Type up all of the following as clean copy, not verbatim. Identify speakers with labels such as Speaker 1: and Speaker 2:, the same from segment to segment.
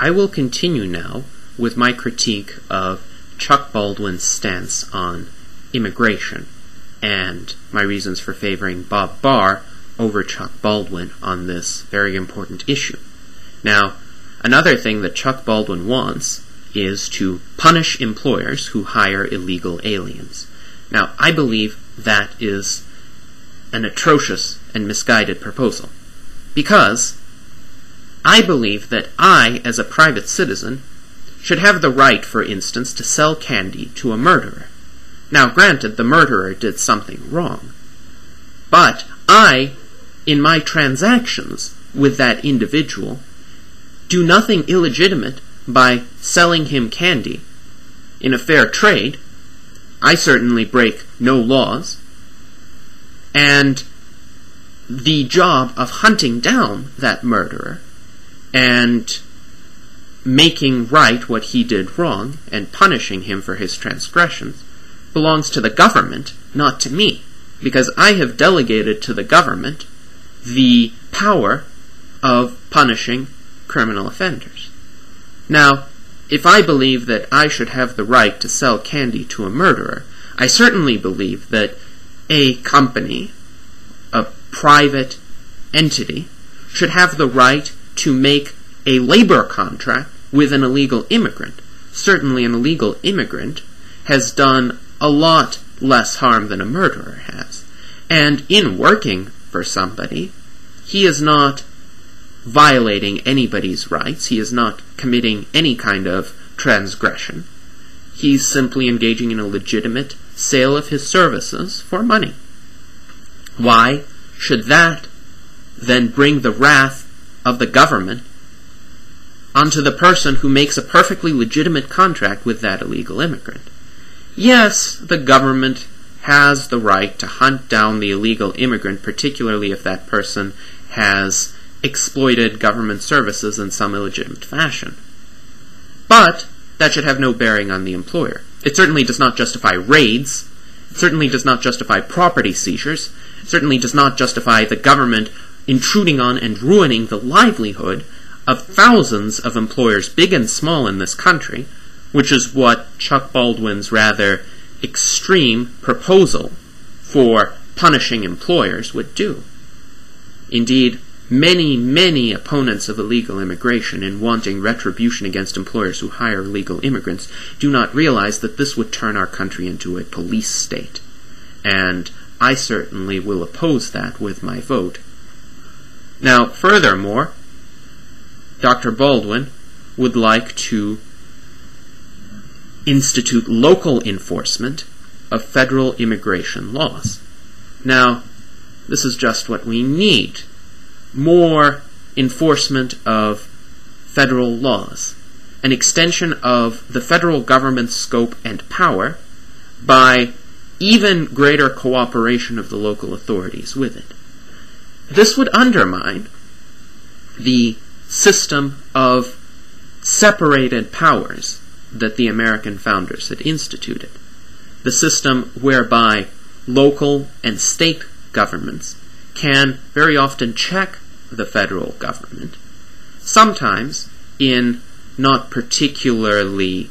Speaker 1: I will continue now with my critique of Chuck Baldwin's stance on immigration and my reasons for favoring Bob Barr over Chuck Baldwin on this very important issue. Now, another thing that Chuck Baldwin wants is to punish employers who hire illegal aliens. Now, I believe that is an atrocious and misguided proposal, because I believe that I, as a private citizen, should have the right, for instance, to sell candy to a murderer. Now, granted, the murderer did something wrong, but I, in my transactions with that individual, do nothing illegitimate by selling him candy. In a fair trade, I certainly break no laws, and the job of hunting down that murderer and making right what he did wrong and punishing him for his transgressions belongs to the government, not to me, because I have delegated to the government the power of punishing criminal offenders. Now, if I believe that I should have the right to sell candy to a murderer, I certainly believe that a company, a private entity, should have the right to make a labor contract with an illegal immigrant. Certainly an illegal immigrant has done a lot less harm than a murderer has. And in working for somebody, he is not violating anybody's rights. He is not committing any kind of transgression. He's simply engaging in a legitimate sale of his services for money. Why should that then bring the wrath of the government onto the person who makes a perfectly legitimate contract with that illegal immigrant? Yes, the government has the right to hunt down the illegal immigrant, particularly if that person has exploited government services in some illegitimate fashion. But that should have no bearing on the employer. It certainly does not justify raids. It certainly does not justify property seizures. It certainly does not justify the government intruding on and ruining the livelihood of thousands of employers, big and small, in this country, which is what Chuck Baldwin's rather extreme proposal for punishing employers would do. Indeed, many opponents of illegal immigration in wanting retribution against employers who hire illegal immigrants do not realize that this would turn our country into a police state. And I certainly will oppose that with my vote. Now, furthermore, Dr. Baldwin would like to institute local enforcement of federal immigration laws. Now, this is just what we need. More enforcement of federal laws. An extension of the federal government's scope and power by even greater cooperation of the local authorities with it. This would undermine the system of separated powers that the American founders had instituted. The system whereby local and state governments can very often check the federal government, sometimes in not particularly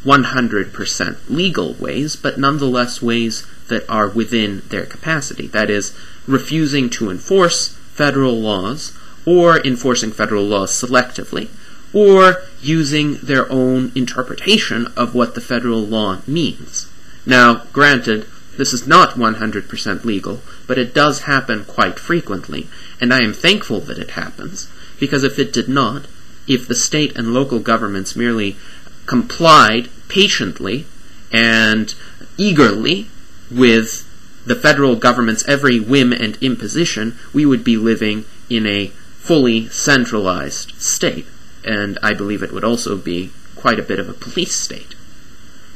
Speaker 1: 100% legal ways, but nonetheless ways that are within their capacity. That is, refusing to enforce federal laws, or enforcing federal laws selectively, or using their own interpretation of what the federal law means. Now, granted, this is not 100% legal, but it does happen quite frequently, and I am thankful that it happens, because if it did not, if the state and local governments merely complied patiently and eagerly with the federal government's every whim and imposition, we would be living in a fully centralized state, and I believe it would also be quite a bit of a police state.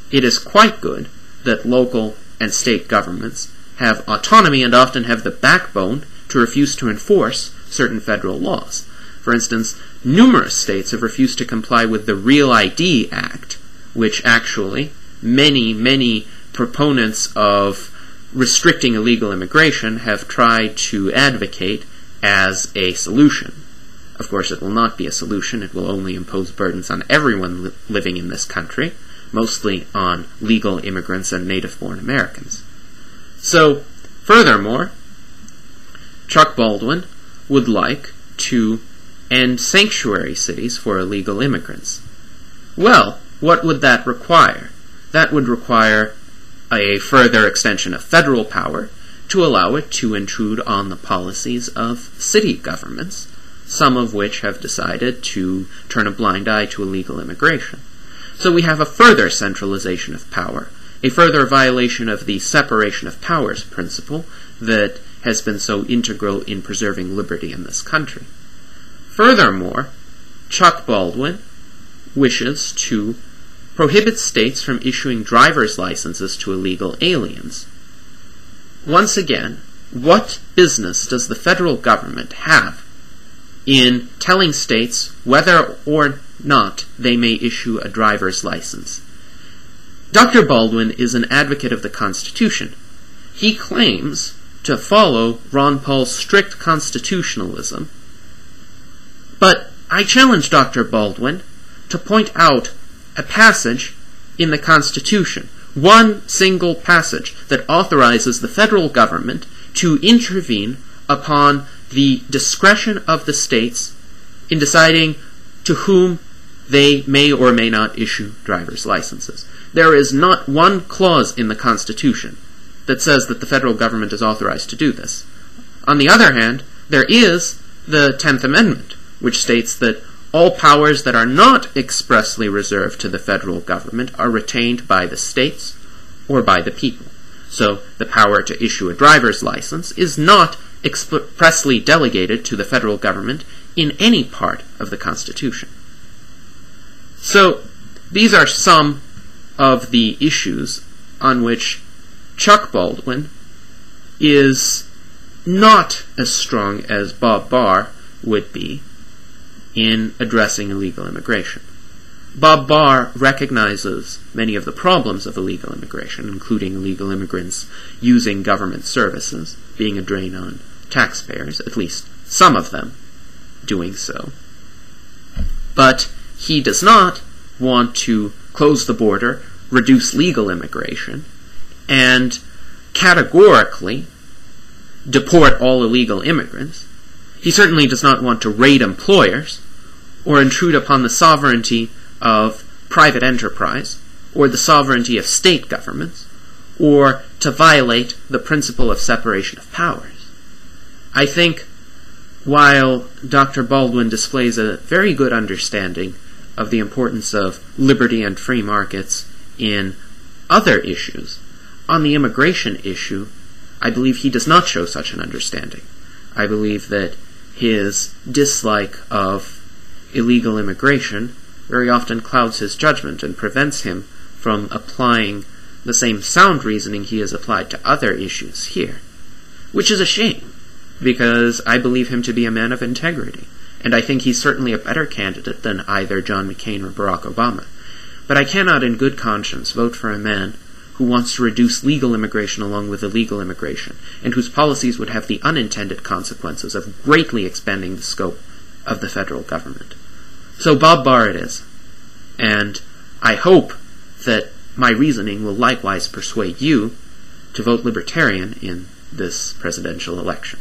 Speaker 1: It is quite good that local and state governments have autonomy and often have the backbone to refuse to enforce certain federal laws. For instance, numerous states have refused to comply with the Real ID Act, which actually many proponents of restricting illegal immigration have tried to advocate as a solution. Of course, it will not be a solution. It will only impose burdens on everyone living in this country, mostly on legal immigrants and native-born Americans. So, furthermore, Chuck Baldwin would like to end sanctuary cities for illegal immigrants. Well, what would that require? That would require a further extension of federal power to allow it to intrude on the policies of city governments, some of which have decided to turn a blind eye to illegal immigration. So we have a further centralization of power, a further violation of the separation of powers principle that has been so integral in preserving liberty in this country. Furthermore, Chuck Baldwin wishes to prohibit states from issuing driver's licenses to illegal aliens. Once again, what business does the federal government have in telling states whether or not they may issue a driver's license? Dr. Baldwin is an advocate of the Constitution. He claims to follow Ron Paul's strict constitutionalism, but I challenge Dr. Baldwin to point out a passage in the Constitution, one single passage that authorizes the federal government to intervene upon the discretion of the states in deciding to whom they may or may not issue driver's licenses. There is not one clause in the Constitution that says that the federal government is authorized to do this. On the other hand, there is the 10th Amendment, which states that all powers that are not expressly reserved to the federal government are retained by the states or by the people. So the power to issue a driver's license is not expressly delegated to the federal government in any part of the Constitution. So these are some of the issues on which Chuck Baldwin is not as strong as Bob Barr would be in addressing illegal immigration. Bob Barr recognizes many of the problems of illegal immigration, including illegal immigrants using government services, being a drain on taxpayers, at least some of them doing so. But he does not want to close the border, reduce legal immigration, and categorically deport all illegal immigrants. He certainly does not want to raid employers or intrude upon the sovereignty of private enterprise or the sovereignty of state governments or to violate the principle of separation of powers. I think while Dr. Baldwin displays a very good understanding of the importance of liberty and free markets in other issues, on the immigration issue, I believe he does not show such an understanding. I believe that his dislike of illegal immigration very often clouds his judgment and prevents him from applying the same sound reasoning he has applied to other issues here, which is a shame, because I believe him to be a man of integrity, and I think he's certainly a better candidate than either John McCain or Barack Obama. But I cannot in good conscience vote for a man who wants to reduce legal immigration along with illegal immigration, and whose policies would have the unintended consequences of greatly expanding the scope of the federal government. So Bob Barr it is, and I hope that my reasoning will likewise persuade you to vote Libertarian in this presidential election.